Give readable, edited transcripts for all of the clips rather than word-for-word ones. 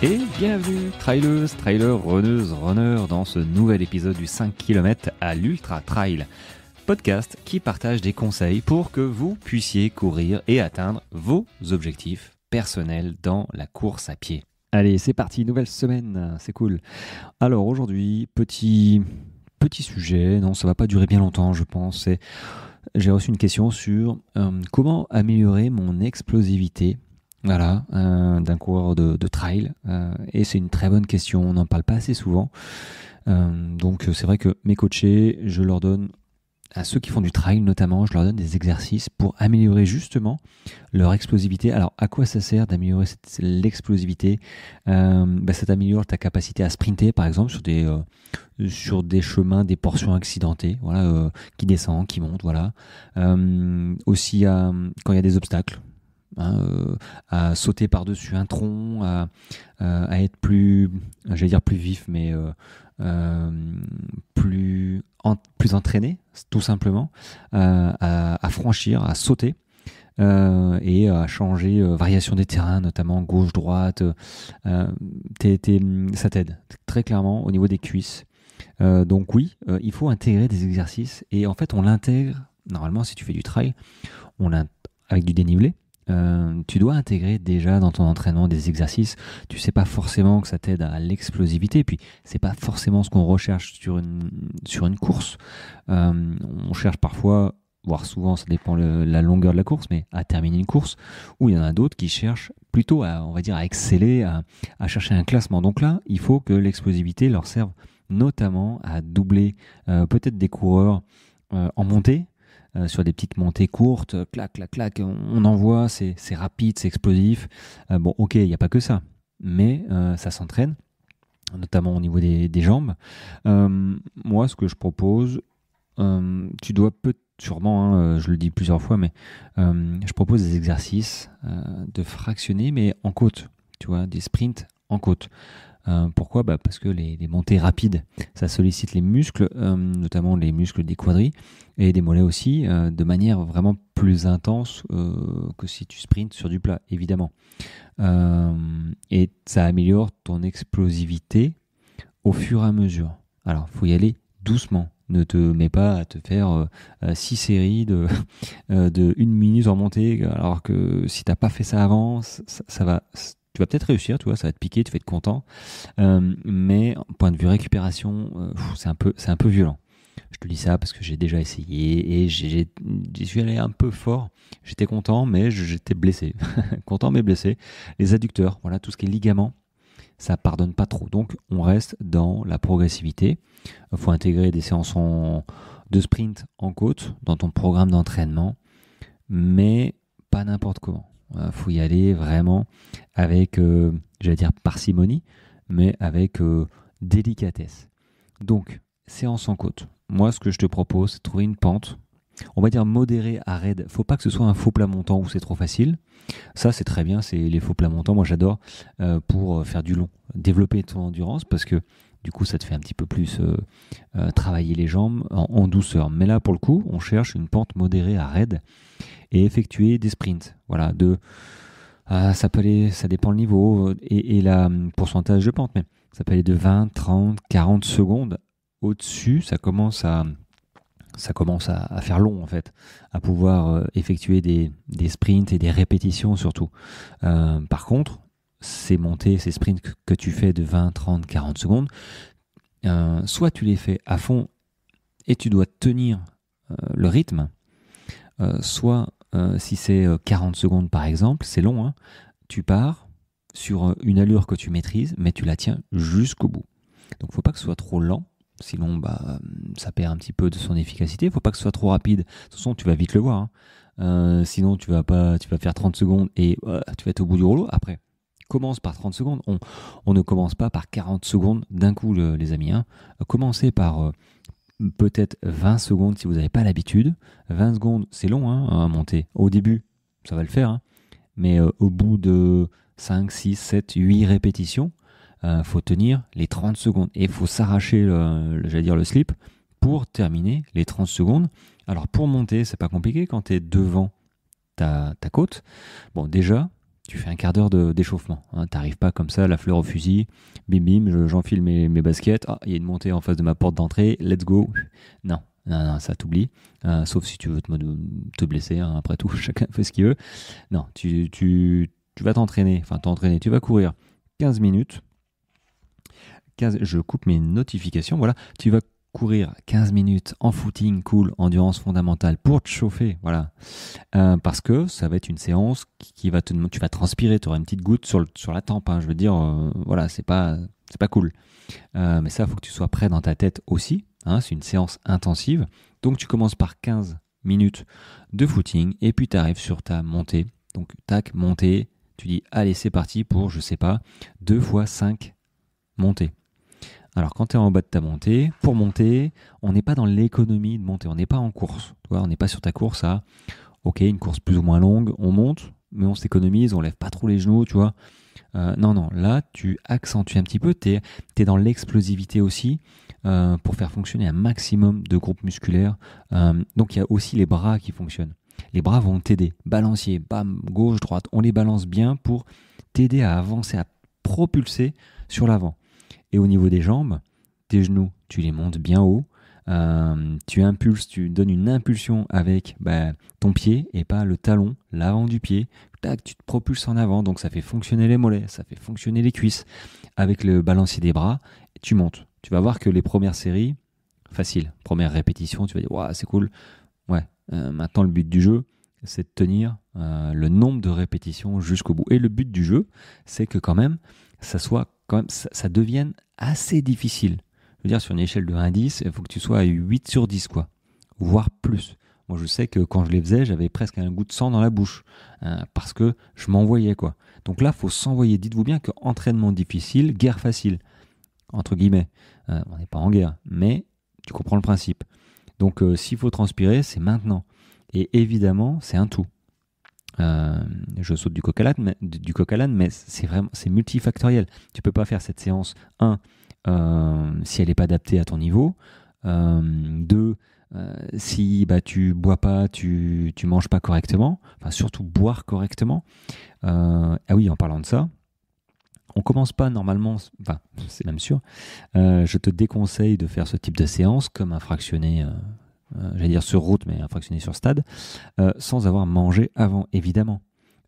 Et bienvenue, traileuses, trailers, runneuses, runners, dans ce nouvel épisode du 5 km à l'Ultra Trail, podcast qui partage des conseils pour que vous puissiez courir et atteindre vos objectifs personnels dans la course à pied. Allez, c'est parti, nouvelle semaine, c'est cool. Alors aujourd'hui, petit sujet, non, ça va pas durer bien longtemps, je pense. J'ai reçu une question sur comment améliorer mon explosivité. Voilà, d'un coureur de trail. Et c'est une très bonne question, on n'en parle pas assez souvent. Donc c'est vrai que mes coachés, je leur donne, à ceux qui font du trail notamment, je leur donne des exercices pour améliorer justement leur explosivité. Alors à quoi ça sert d'améliorer l'explosivité ? Ça t'améliore ta capacité à sprinter par exemple sur des chemins, des portions accidentées, voilà, qui descendent, qui montent, voilà. Aussi quand il y a des obstacles. À sauter par-dessus un tronc, à être plus vif, mais plus entraîné, tout simplement, à franchir, à sauter, et à changer, variation des terrains, notamment gauche-droite. Ça t'aide très clairement au niveau des cuisses. Donc oui, il faut intégrer des exercices, et en fait on l'intègre, normalement si tu fais du trail, avec du dénivelé. Tu dois intégrer déjà dans ton entraînement des exercices. Tu sais pas forcément que ça t'aide à l'explosivité, puis c'est pas forcément ce qu'on recherche sur une course. On cherche parfois, voire souvent, ça dépend la longueur de la course, mais à terminer une course, ou il y en a d'autres qui cherchent plutôt à exceller, à chercher un classement. Donc là, il faut que l'explosivité leur serve notamment à doubler peut-être des coureurs en montée, sur des petites montées courtes, clac, clac, clac, on envoie, c'est rapide, c'est explosif. Bon, ok, il n'y a pas que ça, mais ça s'entraîne, notamment au niveau des jambes. Moi, ce que je propose, tu dois sûrement, je le dis plusieurs fois, mais je propose des exercices de fractionner, mais en côte, tu vois, des sprints en côte. Pourquoi ? Parce que les montées rapides, ça sollicite les muscles, notamment les muscles des quadris et des mollets aussi, de manière vraiment plus intense que si tu sprints sur du plat, évidemment. Et ça améliore ton explosivité au fur et à mesure. Alors, il faut y aller doucement. Ne te mets pas à te faire 6 séries de 1 minute en montée, alors que si tu n'as pas fait ça avant, ça va... Tu vas peut-être réussir, tu vois, ça va te piquer, tu vas être content. Mais point de vue récupération, c'est un peu violent. Je te dis ça parce que j'ai déjà essayé et j'y suis allé un peu fort. J'étais content, mais j'étais blessé. Content, mais blessé. Les adducteurs, voilà, tout ce qui est ligaments, ça pardonne pas trop. Donc, on reste dans la progressivité. Il faut intégrer des séances de sprint en côte dans ton programme d'entraînement, mais pas n'importe comment. Faut y aller vraiment avec, parcimonie, mais avec délicatesse. Donc, séance en côte. Moi, ce que je te propose, c'est de trouver une pente, on va dire modérée à raide. Faut pas que ce soit un faux plat montant où c'est trop facile. Ça, c'est très bien, c'est les faux plats montants. Moi, j'adore pour faire du long, développer ton endurance, parce que du coup, ça te fait un petit peu plus travailler les jambes en douceur. Mais là, pour le coup, on cherche une pente modérée à raide et effectuer des sprints. Voilà, ça peut aller, ça dépend le niveau et la pourcentage de pente, mais ça peut aller de 20, 30, 40 secondes. Au-dessus, ça commence à faire long en fait, à pouvoir effectuer des sprints et des répétitions surtout. Par contre, ces montées, ces sprints que tu fais de 20, 30, 40 secondes, soit tu les fais à fond et tu dois tenir le rythme, soit si c'est 40 secondes par exemple, c'est long, hein, tu pars sur une allure que tu maîtrises, mais tu la tiens jusqu'au bout. Donc il ne faut pas que ce soit trop lent, sinon ça perd un petit peu de son efficacité. Il ne faut pas que ce soit trop rapide, de toute façon tu vas vite le voir, hein. Sinon tu vas faire 30 secondes et tu vas être au bout du rouleau. Après, commence par 30 secondes, on ne commence pas par 40 secondes d'un coup les amis, hein. Commencez par peut-être 20 secondes si vous n'avez pas l'habitude. 20 secondes, c'est long, hein, à monter. Au début, ça va le faire, hein. Mais au bout de 5, 6, 7, 8 répétitions, faut tenir les 30 secondes. Et il faut s'arracher le slip pour terminer les 30 secondes. Alors pour monter, c'est pas compliqué quand tu es devant ta côte. Bon, déjà, tu fais un quart d'heure d'échauffement. Hein. T'arrives pas comme ça, la fleur au fusil, bim bim, j'enfile mes baskets, il y a une montée en face de ma porte d'entrée, let's go. Non, non, non, ça t'oublie. Sauf si tu veux te blesser, hein, après tout, chacun fait ce qu'il veut. Non, tu vas t'entraîner, tu vas courir 15 minutes. 15, je coupe mes notifications, voilà. Tu vas courir 15 minutes en footing, cool, endurance fondamentale pour te chauffer, voilà. Parce que ça va être une séance qui va tu vas transpirer, tu auras une petite goutte sur la tempe, hein, je veux dire, voilà, c'est pas cool. Mais ça, il faut que tu sois prêt dans ta tête aussi, hein, c'est une séance intensive. Donc tu commences par 15 minutes de footing et puis tu arrives sur ta montée. Donc tac, montée, tu dis allez c'est parti pour, je sais pas, 2 fois 5 montées. Alors quand tu es en bas de ta montée, pour monter, on n'est pas dans l'économie de monter, on n'est pas en course. Tu vois, on n'est pas sur ta course à, ok, une course plus ou moins longue, on monte, mais on s'économise, on lève pas trop les genoux, tu vois. Non, là, tu accentues un petit peu, tu es dans l'explosivité aussi pour faire fonctionner un maximum de groupes musculaires. Donc il y a aussi les bras qui fonctionnent. Les bras vont t'aider, balancier, bam, gauche, droite, on les balance bien pour t'aider à avancer, à propulser sur l'avant. Et au niveau des jambes, tes genoux, tu les montes bien haut. Tu impulses, tu donnes une impulsion avec ton pied et pas le talon, l'avant du pied. Tac, tu te propulses en avant, donc ça fait fonctionner les mollets, ça fait fonctionner les cuisses. Avec le balancier des bras, tu montes. Tu vas voir que les premières séries, facile. Première répétition, tu vas dire, waouh, c'est cool. Ouais, maintenant le but du jeu, c'est de tenir le nombre de répétitions jusqu'au bout. Et le but du jeu, c'est que quand même, ça devienne assez difficile. Je veux dire, sur une échelle de 1 à 10, il faut que tu sois à 8 sur 10, quoi. Voire plus. Moi, je sais que quand je les faisais, j'avais presque un goût de sang dans la bouche. Parce que je m'envoyais, quoi. Donc là, il faut s'envoyer. Dites-vous bien que entraînement difficile, guerre facile. Entre guillemets. On n'est pas en guerre. Mais tu comprends le principe. Donc, s'il faut transpirer, c'est maintenant. Et évidemment, c'est un tout. Je saute du coq à l'âne, mais c'est multifactoriel. Tu peux pas faire cette séance 1 si elle n'est pas adaptée à ton niveau. 2 si tu bois pas, tu manges pas correctement. Enfin, surtout boire correctement. Ah oui, en parlant de ça, on commence pas normalement. Enfin, c'est même sûr. Je te déconseille de faire ce type de séance comme un fractionné. J'allais dire sur route, mais un fractionné sur stade, sans avoir mangé avant, évidemment.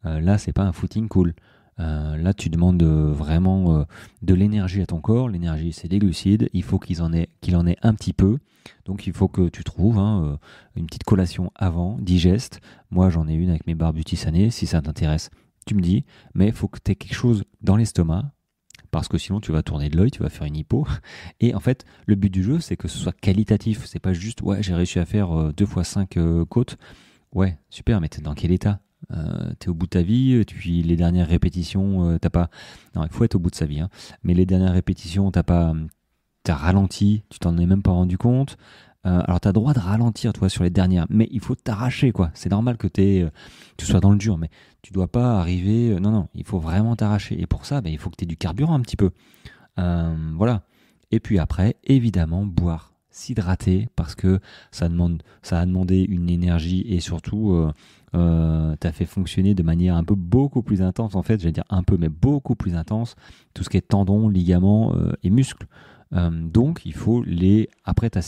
Là, c'est pas un footing cool. Là, tu demandes vraiment de l'énergie à ton corps. L'énergie, c'est des glucides. Il faut qu'il en ait un petit peu. Donc, il faut que tu trouves une petite collation avant, digeste. Moi, j'en ai une avec mes barres Butisané. Si ça t'intéresse, tu me dis. Mais il faut que tu aies quelque chose dans l'estomac. Parce que sinon, tu vas tourner de l'œil, tu vas faire une hypo. Et en fait, le but du jeu, c'est que ce soit qualitatif. C'est pas juste, ouais, j'ai réussi à faire 2 fois 5 côtes. Ouais, super, mais t'es dans quel état? T'es au bout de ta vie, puis les dernières répétitions, t'as pas... Non, il faut être au bout de sa vie. Hein. Mais les dernières répétitions, t'as ralenti, tu t'en es même pas rendu compte. Alors, t'as le droit de ralentir, toi, sur les dernières, mais il faut t'arracher, quoi. C'est normal que tu sois dans le dur, mais tu dois pas arriver... non, il faut vraiment t'arracher. Et pour ça, il faut que t'aies du carburant un petit peu. Voilà. Et puis après, évidemment, boire, s'hydrater, parce que ça a demandé une énergie et surtout, t'as fait fonctionner de manière beaucoup plus intense, en fait, j'allais dire un peu, mais beaucoup plus intense, tout ce qui est tendons, ligaments et muscles. Donc, il faut après ta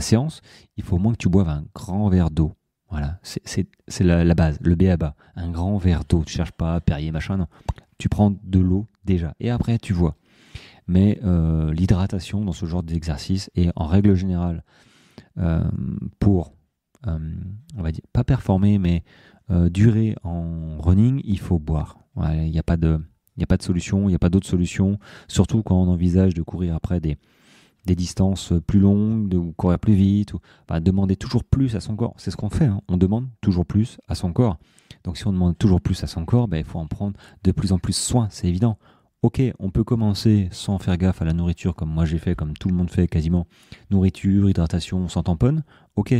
séance, il faut au moins que tu boives un grand verre d'eau. Voilà, c'est la base, le B.A.-ba. Un grand verre d'eau. Tu cherches pas Perrier, machin, non. Tu prends de l'eau déjà. Et après, tu vois. Mais l'hydratation dans ce genre d'exercice est en règle générale pour, on va dire, pas performer, mais durer en running, il faut boire. Voilà, il n'y a pas de solution, il n'y a pas d'autre solution, surtout quand on envisage de courir après des distances plus longues, ou courir plus vite, ou demander toujours plus à son corps. C'est ce qu'on fait, hein. On demande toujours plus à son corps. Donc si on demande toujours plus à son corps, il faut en prendre de plus en plus soin, c'est évident. Ok, on peut commencer sans faire gaffe à la nourriture, comme moi j'ai fait, comme tout le monde fait quasiment. Nourriture, hydratation, on s'en tamponne. Ok,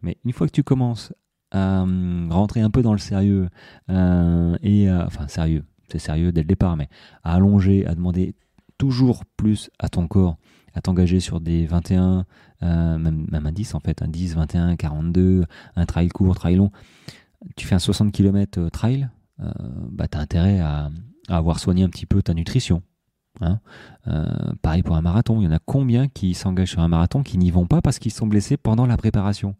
mais une fois que tu commences à rentrer un peu dans le sérieux, enfin sérieux, c'est sérieux dès le départ, mais à allonger, à demander toujours plus à ton corps, à t'engager sur des 21, même un 10 en fait, un 10, 21, 42, un trail court, trail long. Tu fais un 60 km trail, tu as intérêt à avoir soigné un petit peu ta nutrition. Hein. Pareil pour un marathon. Il y en a combien qui s'engagent sur un marathon qui n'y vont pas parce qu'ils sont blessés pendant la préparation?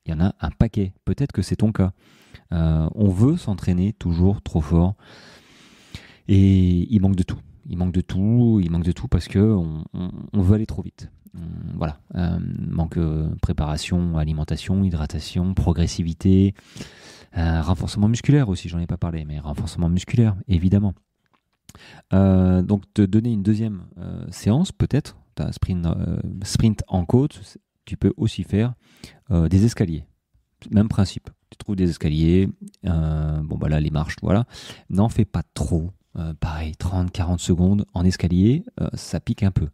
Il y en a un paquet. Peut-être que c'est ton cas. On veut s'entraîner toujours trop fort et il manque de tout. Il manque de tout parce que on veut aller trop vite. Voilà. Manque préparation, alimentation, hydratation, progressivité, renforcement musculaire aussi, j'en ai pas parlé, mais renforcement musculaire, évidemment. Donc te donner une deuxième séance, peut-être, tu as sprint en côte, tu peux aussi faire des escaliers. Même principe. Tu trouves des escaliers, là les marches, voilà. N'en fais pas trop. Pareil, 30-40 secondes en escalier, ça pique un peu.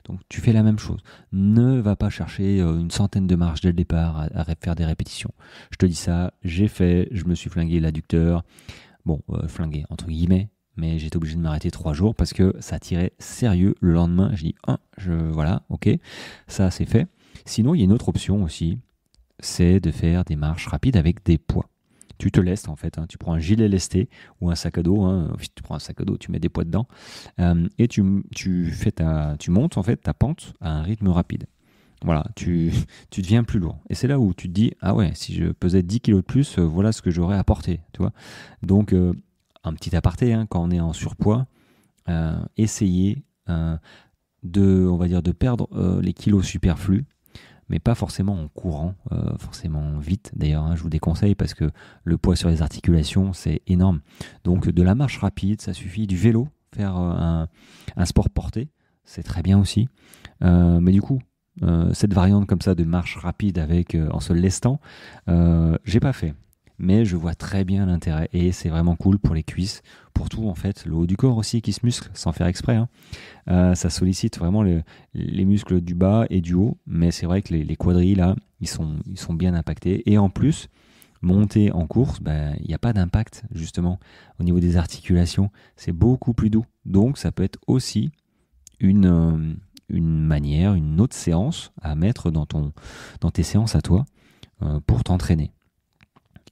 Donc tu fais la même chose. Ne va pas chercher une centaine de marches dès le départ à faire des répétitions. Je te dis ça, j'ai fait, je me suis flingué l'adducteur. Flingué entre guillemets, mais j'étais obligé de m'arrêter 3 jours parce que ça tirait sérieux. Le lendemain, je dis, voilà, ok, ça c'est fait. Sinon, il y a une autre option aussi, c'est de faire des marches rapides avec des poids. Tu te lestes en fait, tu prends un gilet lesté ou un sac à dos, tu prends un sac à dos, tu mets des poids dedans et tu montes en fait ta pente à un rythme rapide. Voilà, tu deviens plus lourd. Et c'est là où tu te dis, ah ouais, si je pesais 10 kilos de plus, voilà ce que j'aurais apporté, tu vois. Donc, un petit aparté, quand on est en surpoids, essayez de perdre les kilos superflus, mais pas forcément en courant, forcément vite. D'ailleurs, je vous déconseille parce que le poids sur les articulations, c'est énorme. Donc, de la marche rapide, ça suffit. Du vélo, faire un sport porté, c'est très bien aussi. Mais du coup, cette variante comme ça de marche rapide en se lestant, j'ai pas fait. Mais je vois très bien l'intérêt et c'est vraiment cool pour les cuisses, pour tout en fait, le haut du corps aussi qui se muscle sans faire exprès. Ça sollicite vraiment les muscles du bas et du haut, mais c'est vrai que les quadrilles là, ils sont bien impactés. Et en plus, monter en course, il n'y a pas d'impact justement au niveau des articulations, c'est beaucoup plus doux. Donc ça peut être aussi une manière, une autre séance à mettre dans tes séances à toi pour t'entraîner.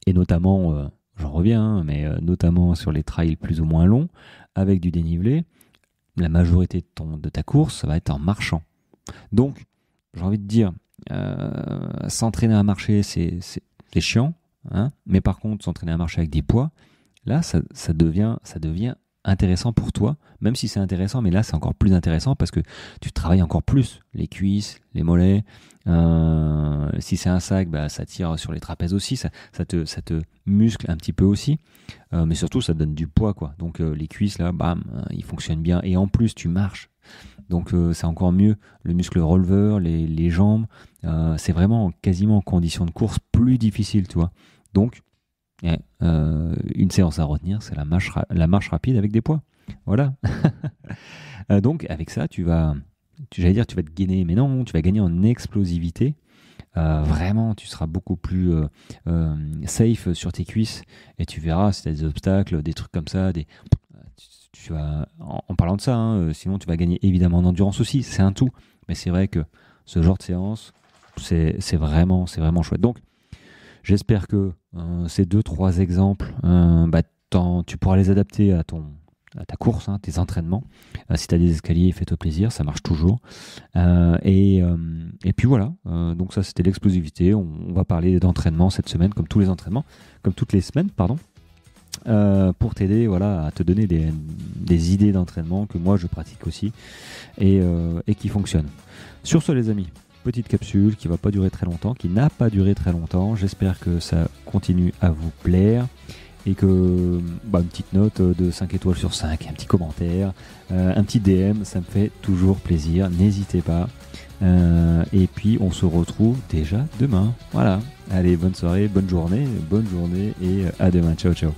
Et notamment, j'en reviens, mais notamment sur les trails plus ou moins longs, avec du dénivelé, la majorité de ta course, ça va être en marchant. Donc, j'ai envie de dire, s'entraîner à marcher, c'est chiant, mais par contre, s'entraîner à marcher avec des poids, là, ça devient intéressant pour toi, même si c'est intéressant, mais là c'est encore plus intéressant parce que tu travailles encore plus les cuisses, les mollets. Si c'est un sac, ça tire sur les trapèzes aussi, ça te muscle un petit peu aussi, mais surtout ça te donne du poids quoi. Donc les cuisses là, ils fonctionnent bien et en plus tu marches, donc c'est encore mieux. Le muscle releveur, les jambes, c'est vraiment quasiment en condition de course plus difficile, tu vois. Donc une séance à retenir, c'est la marche rapide avec des poids. Voilà. Donc avec ça, tu vas te gainer, mais non, tu vas gagner en explosivité. Vraiment, tu seras beaucoup plus safe sur tes cuisses et tu verras si tu as des obstacles, des trucs comme ça. Tu vas, en parlant de ça, sinon tu vas gagner évidemment en endurance aussi. C'est un tout. Mais c'est vrai que ce genre de séance, c'est vraiment chouette. Donc, j'espère que ces 2-3 exemples, tu pourras les adapter à ta course, tes entraînements. Si tu as des escaliers, fais-toi plaisir, ça marche toujours. Et puis voilà, donc ça c'était l'explosivité. On va parler d'entraînement cette semaine, comme toutes les semaines, pardon. Pour t'aider à te donner des idées d'entraînement que moi je pratique aussi et qui fonctionnent. Sur ce les amis, petite capsule qui va pas durer très longtemps, qui n'a pas duré très longtemps. J'espère que ça continue à vous plaire et que une petite note de 5 étoiles sur 5, un petit commentaire, un petit DM, ça me fait toujours plaisir. N'hésitez pas. Et puis on se retrouve déjà demain. Voilà. Allez, bonne soirée, bonne journée et à demain. Ciao, ciao.